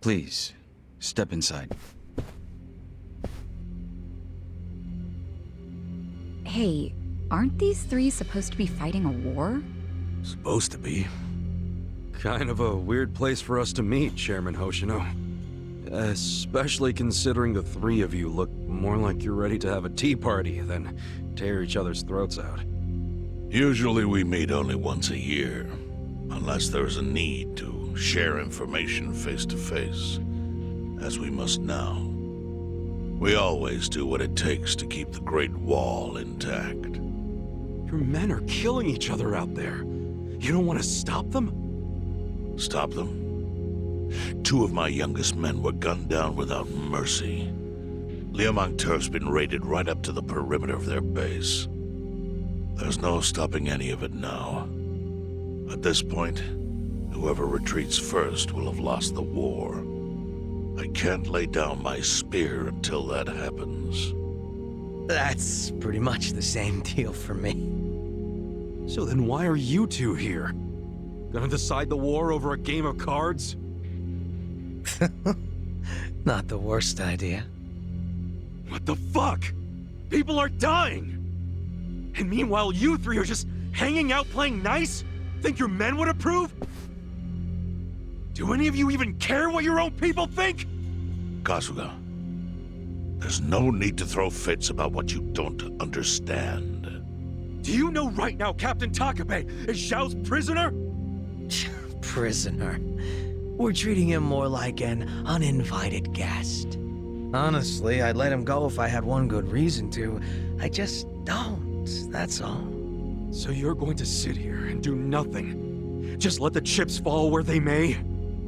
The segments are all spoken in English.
Please, step inside. Hey, aren't these three supposed to be fighting a war? Supposed to be. Kind of a weird place for us to meet, Chairman Hoshino. Especially considering the three of you look more like you're ready to have a tea party than tear each other's throats out. Usually we meet only once a year, unless there's a need to share information face to face, as we must now. We always do what it takes to keep the Great Wall intact. Your men are killing each other out there. You don't want to stop them? Stop them? 2 of my youngest men were gunned down without mercy. Liumang Turf's been raided right up to the perimeter of their base. There's no stopping any of it now. At this point, whoever retreats first will have lost the war. I can't lay down my spear until that happens. That's pretty much the same deal for me. So then why are you two here? Gonna decide the war over a game of cards? Not the worst idea. What the fuck? People are dying! And meanwhile you three are just hanging out playing nice? Think your men would approve? Do any of you even care what your own people think? Kasuga, there's no need to throw fits about what you don't understand. Do you know right now Captain Takabe is Xiao's prisoner? Prisoner. We're treating him more like an uninvited guest. Honestly, I'd let him go if I had one good reason to. I just don't, that's all. So you're going to sit here and do nothing? Just let the chips fall where they may?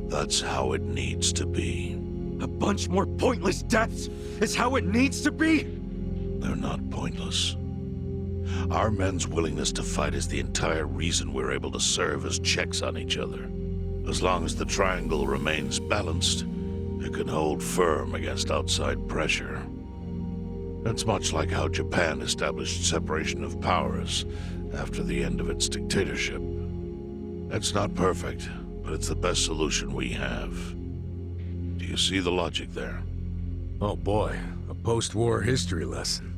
That's how it needs to be. A bunch more pointless deaths is how it needs to be? They're not pointless. Our men's willingness to fight is the entire reason we're able to serve as checks on each other. As long as the triangle remains balanced, it can hold firm against outside pressure. It's much like how Japan established separation of powers after the end of its dictatorship. It's not perfect, but it's the best solution we have. Do you see the logic there? Oh boy, a post-war history lesson.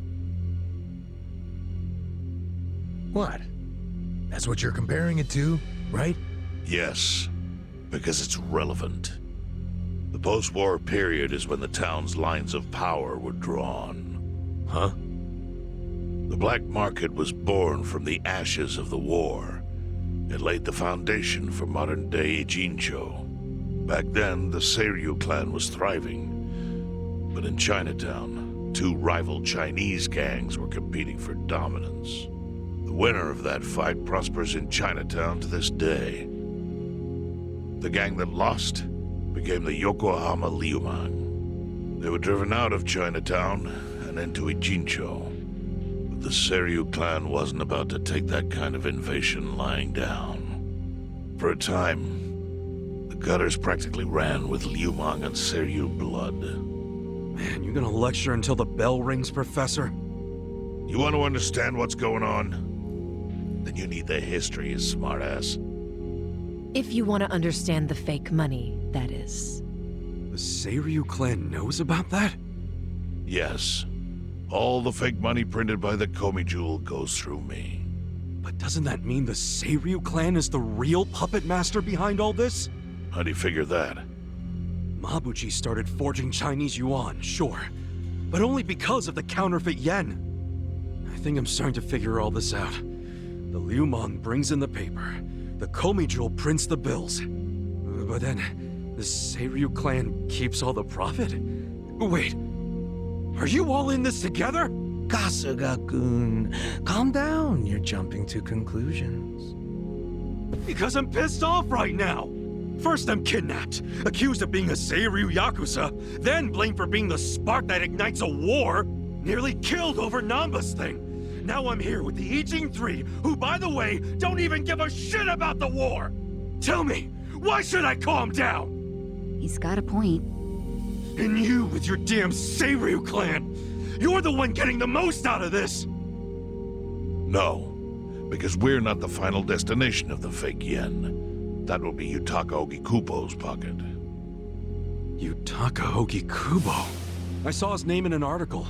What? That's what you're comparing it to, right? Yes, because it's relevant. The post-war period is when the town's lines of power were drawn. Huh? The black market was born from the ashes of the war. It laid the foundation for modern-day Jincho. Back then, the Seiryu clan was thriving. But in Chinatown, 2 rival Chinese gangs were competing for dominance. The winner of that fight prospers in Chinatown to this day. The gang that lost became the Yokohama Liumang. They were driven out of Chinatown and into Ijincho. But the Seiryu clan wasn't about to take that kind of invasion lying down. For a time, the gutters practically ran with Liumang and Seiryu blood. Man, you gonna lecture until the bell rings, Professor? You want to understand what's going on? Then you need the history, you smartass. If you want to understand the fake money, that is. The Seiryu clan knows about that? Yes. All the fake money printed by the Komi Jewel goes through me. But doesn't that mean the Seiryu clan is the real puppet master behind all this? How do you figure that? Mabuchi started forging Chinese yuan, sure. But only because of the counterfeit yen. I think I'm starting to figure all this out. The Liumang brings in the paper. The Komi Jewel prints the bills. But then, the Seiryu clan keeps all the profit? Wait, are you all in this together? Kasuga-kun, calm down. You're jumping to conclusions. Because I'm pissed off right now. First I'm kidnapped, accused of being a Seiryu Yakuza, then blamed for being the spark that ignites a war, nearly killed over Namba's thing. Now I'm here with the Ijin 3, who, by the way, don't even give a shit about the war! Tell me, why should I calm down? He's got a point. And you with your damn Seiryu clan! You're the one getting the most out of this! No, because we're not the final destination of the fake yen. That will be Yutaka Ogikupo's pocket. Yutaka Ogikubo. I saw his name in an article.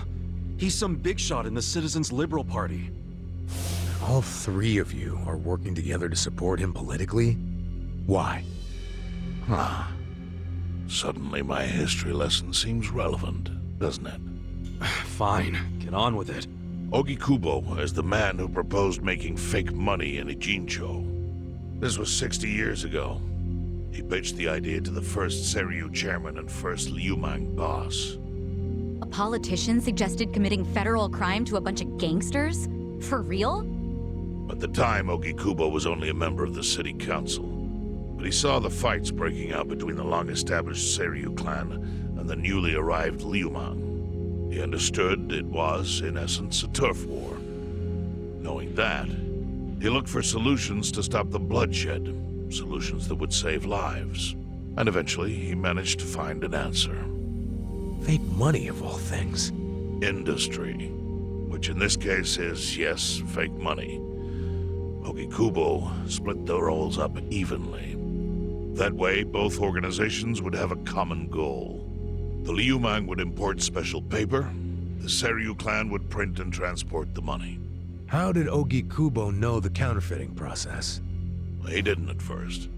He's some big shot in the Citizens Liberal Party. All three of you are working together to support him politically? Why? Suddenly my history lesson seems relevant, doesn't it? Fine, get on with it. Ogikubo is the man who proposed making fake money in Ijincho. This was 60 years ago. He pitched the idea to the first Seiryu chairman and first Liumang boss. A politician suggested committing federal crime to a bunch of gangsters? For real? At the time, Ogikubo was only a member of the city council. But he saw the fights breaking out between the long-established Seiryu clan and the newly arrived Liumang. He understood it was, in essence, a turf war. Knowing that, he looked for solutions to stop the bloodshed, solutions that would save lives. And eventually, he managed to find an answer. Fake money, of all things. Industry. Which in this case is, yes, fake money. Ogikubo split the roles up evenly. That way, both organizations would have a common goal. The Liumang would import special paper, the Seiryu clan would print and transport the money. How did Ogikubo know the counterfeiting process? He didn't at first.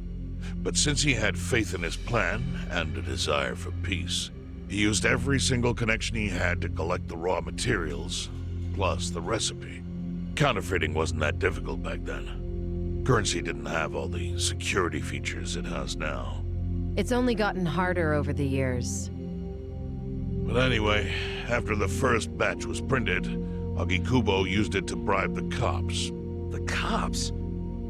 But since he had faith in his plan and a desire for peace, he used every single connection he had to collect the raw materials, plus the recipe. Counterfeiting wasn't that difficult back then. Currency didn't have all the security features it has now. It's only gotten harder over the years. But anyway, after the first batch was printed, Ogikubo used it to bribe the cops. The cops?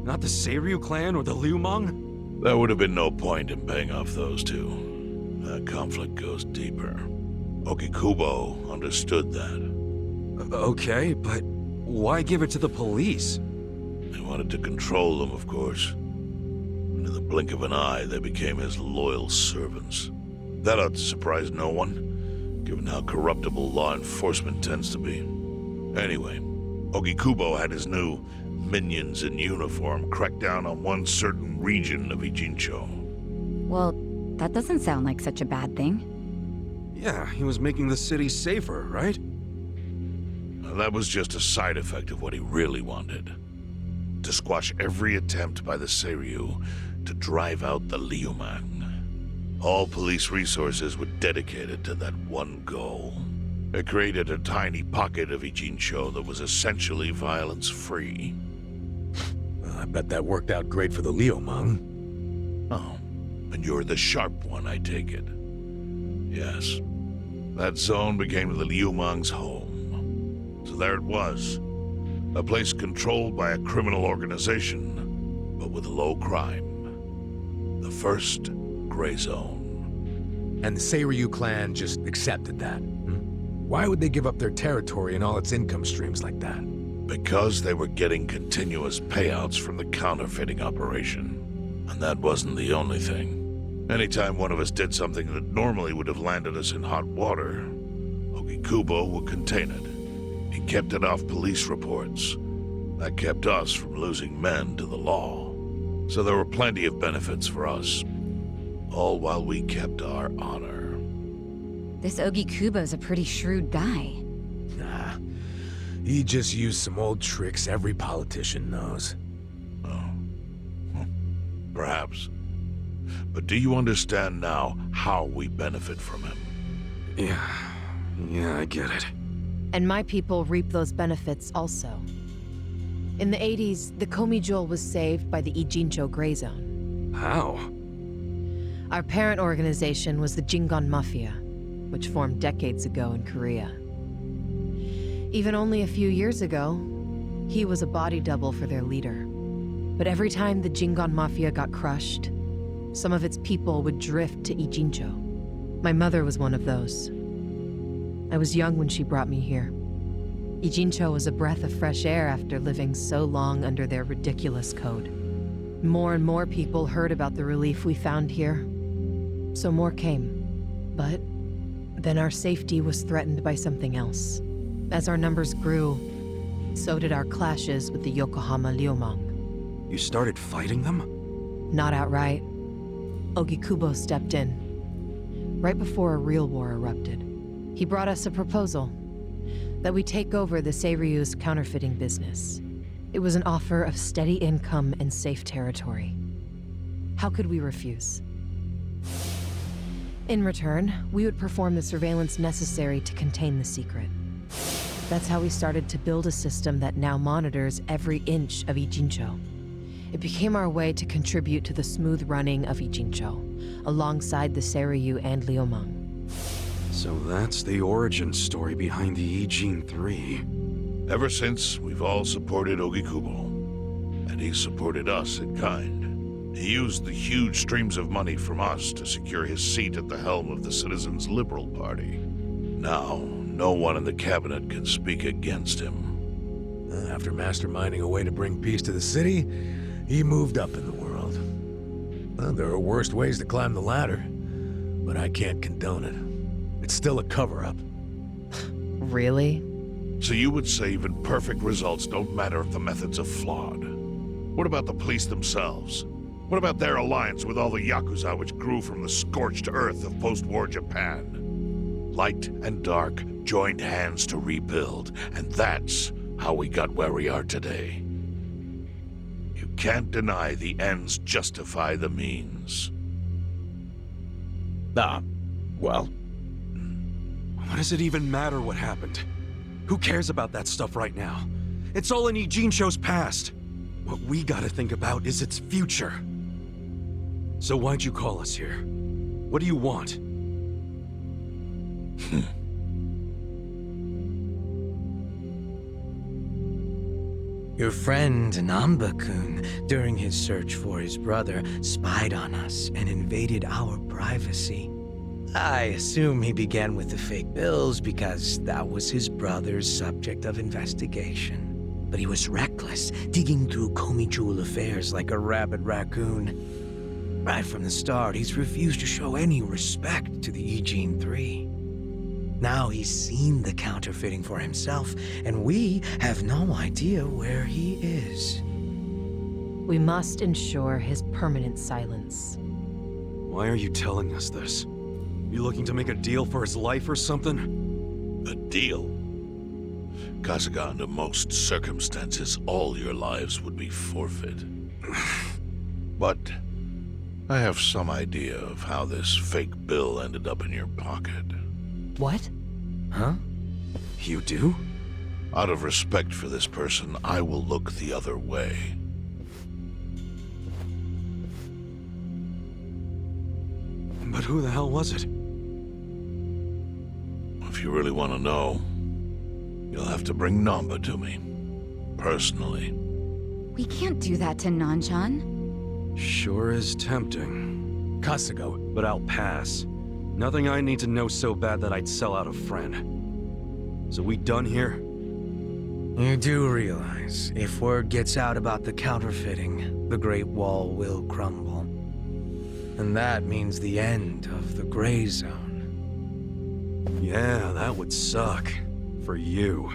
Not the Seiryu clan or the Liumang? There would have been no point in paying off those two. That conflict goes deeper. Ogikubo understood that. Okay, but why give it to the police? He wanted to control them, of course. And in the blink of an eye, they became his loyal servants. That ought to surprise no one, given how corruptible law enforcement tends to be. Anyway, Ogikubo had his new minions in uniform crack down on one certain region of Ijincho. Well, that doesn't sound like such a bad thing. Yeah, he was making the city safer, right? Now, that was just a side effect of what he really wanted. To squash every attempt by the Seiryu to drive out the Liumang. All police resources were dedicated to that one goal. It created a tiny pocket of Ijincho that was essentially violence-free. Well, I bet that worked out great for the Liumang. Oh, and you're the sharp one, I take it. Yes. That zone became the Liumang's home. So there it was. A place controlled by a criminal organization, but with low crime. The first gray zone. And the Seiryu clan just accepted that. Why would they give up their territory and all its income streams like that? Because they were getting continuous payouts from the counterfeiting operation. And that wasn't the only thing. Anytime one of us did something that normally would have landed us in hot water, Ogikubo would contain it. He kept it off police reports. That kept us from losing men to the law. So there were plenty of benefits for us. All while we kept our honor. This Ogikubo's a pretty shrewd guy. Nah, he just used some old tricks every politician knows. Oh. Perhaps. But do you understand now how we benefit from him? Yeah, I get it. And my people reap those benefits also. In the 80s, the Komijol was saved by the Ijincho Gray Zone. How? Our parent organization was the Jingon Mafia, which formed decades ago in Korea. Even only a few years ago, he was a body double for their leader. But every time the Jingon Mafia got crushed, some of its people would drift to Ijincho. My mother was one of those. I was young when she brought me here. Ijincho was a breath of fresh air after living so long under their ridiculous code. More and more people heard about the relief we found here, so more came. But then our safety was threatened by something else. As our numbers grew, so did our clashes with the Yokohama Liumang. You started fighting them? Not outright. Ogikubo stepped in. right before a real war erupted. He brought us a proposal that we take over the Seiryu's counterfeiting business. It was an offer of steady income and safe territory. How could we refuse? In return, we would perform the surveillance necessary to contain the secret. That's how we started to build a system that now monitors every inch of Ijincho. It became our way to contribute to the smooth running of Ijincho, alongside the Seiryu and Liumang. So that's the origin story behind the Ijin 3. Ever since, we've all supported Ogikubo, and he supported us in kind. He used the huge streams of money from us to secure his seat at the helm of the Citizens' Liberal Party. Now, no one in the cabinet can speak against him. After masterminding a way to bring peace to the city, he moved up in the world. Well, there are worse ways to climb the ladder, but I can't condone it. It's still a cover-up. Really? So you would say even perfect results don't matter if the methods are flawed? What about the police themselves? What about their alliance with all the Yakuza which grew from the scorched earth of post-war Japan? Light and dark joined hands to rebuild, and that's how we got where we are today. You can't deny the ends justify the means. Well, What does it even matter what happened? Who cares about that stuff right now? It's all in Ijincho's past. What we gotta think about is its future. So why'd you call us here? What do you want? Your friend Namba-kun, during his search for his brother, spied on us and invaded our privacy. I assume he began with the fake bills because that was his brother's subject of investigation. But he was reckless, digging through Komi affairs like a rabid raccoon. Right from the start, he's refused to show any respect to the Ijin 3. Now he's seen the counterfeiting for himself, and we have no idea where he is. We must ensure his permanent silence. Why are you telling us this? You looking to make a deal for his life or something? A deal? Kasuga, under most circumstances, all your lives would be forfeit. But I have some idea of how this fake bill ended up in your pocket. What? Huh? You do? Out of respect for this person, I will look the other way. But who the hell was it? If you really want to know, you'll have to bring Namba to me. Personally. We can't do that to Nanchan. Sure is tempting. Kasuga, But I'll pass. Nothing I need to know so bad that I'd sell out a friend. So we done here? You do realize, if word gets out about the counterfeiting, the Great Wall will crumble. And that means the end of the Gray Zone. Yeah, that would suck. For you.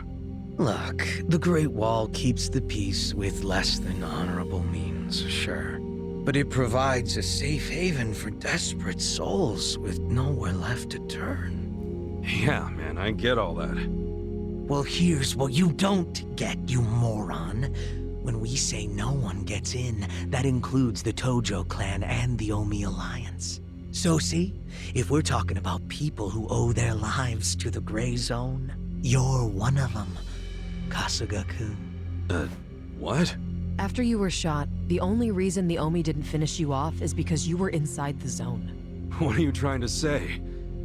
Look, the Great Wall keeps the peace with less than honorable means, sure. But it provides a safe haven for desperate souls with nowhere left to turn. Yeah, man, I get all that. Well, here's what you don't get, you moron. When we say no one gets in, that includes the Tojo clan and the Omi Alliance. So see, if we're talking about people who owe their lives to the Gray Zone, you're one of them, Kasuga-kun. What? After you were shot, the only reason the Omi didn't finish you off is because you were inside the zone. What are you trying to say?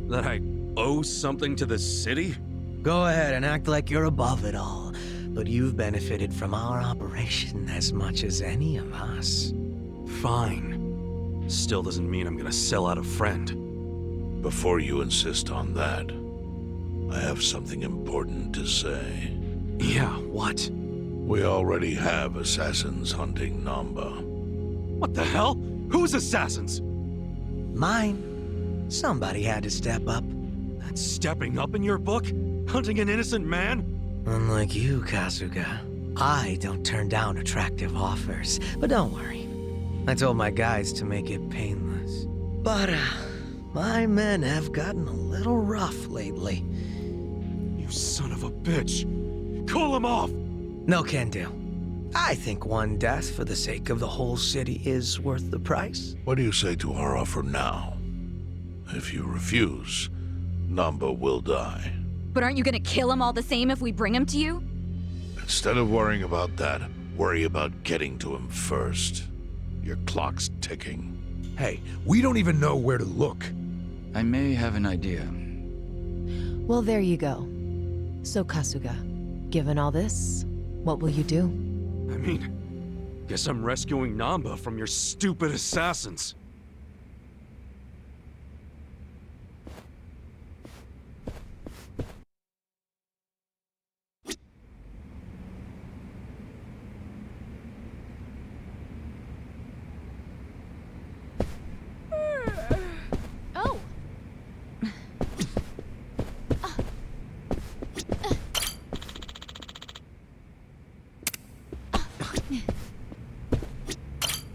That I owe something to the city? Go ahead and act like you're above it all, but you've benefited from our operation as much as any of us. Fine. Still doesn't mean I'm gonna sell out a friend. Before you insist on that, I have something important to say. Yeah, what? We already have assassins hunting Namba. What the hell? Who's assassins? Mine. Somebody had to step up. That's stepping up in your book? Hunting an innocent man? Unlike you, Kasuga, I don't turn down attractive offers. But don't worry. I told my guys to make it painless. But, My men have gotten a little rough lately. You son of a bitch! Call him off! No can do. I think one death for the sake of the whole city is worth the price. What do you say to our offer now? If you refuse, Namba will die. But aren't you gonna kill him all the same if we bring him to you? Instead of worrying about that, worry about getting to him first. Your clock's ticking. Hey, we don't even know where to look. I may have an idea. Well, there you go. So, Kasuga, given all this, what will you do? I mean, guess I'm rescuing Namba from your stupid assassins. Oh!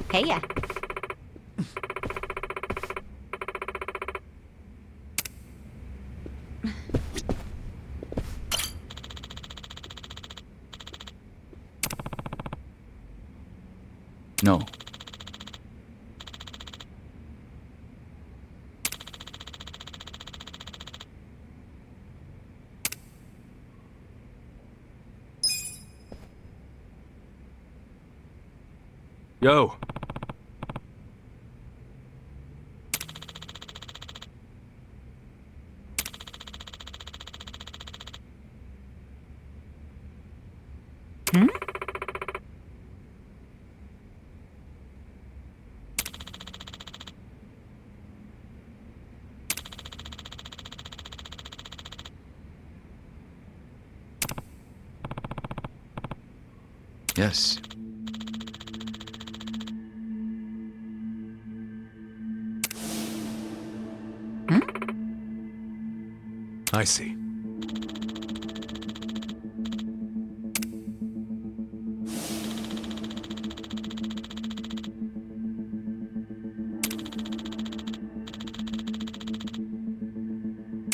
Hey ya. No. Yo. Yes. I see.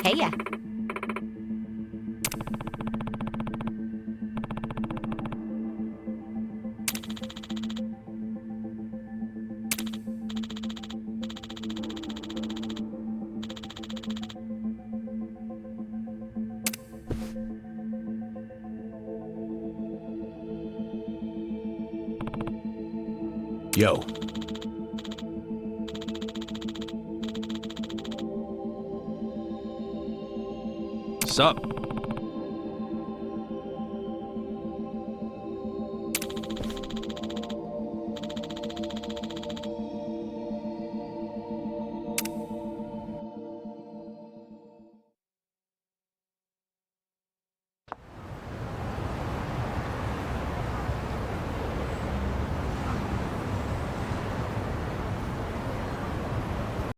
Hey ya. Yo. Sup?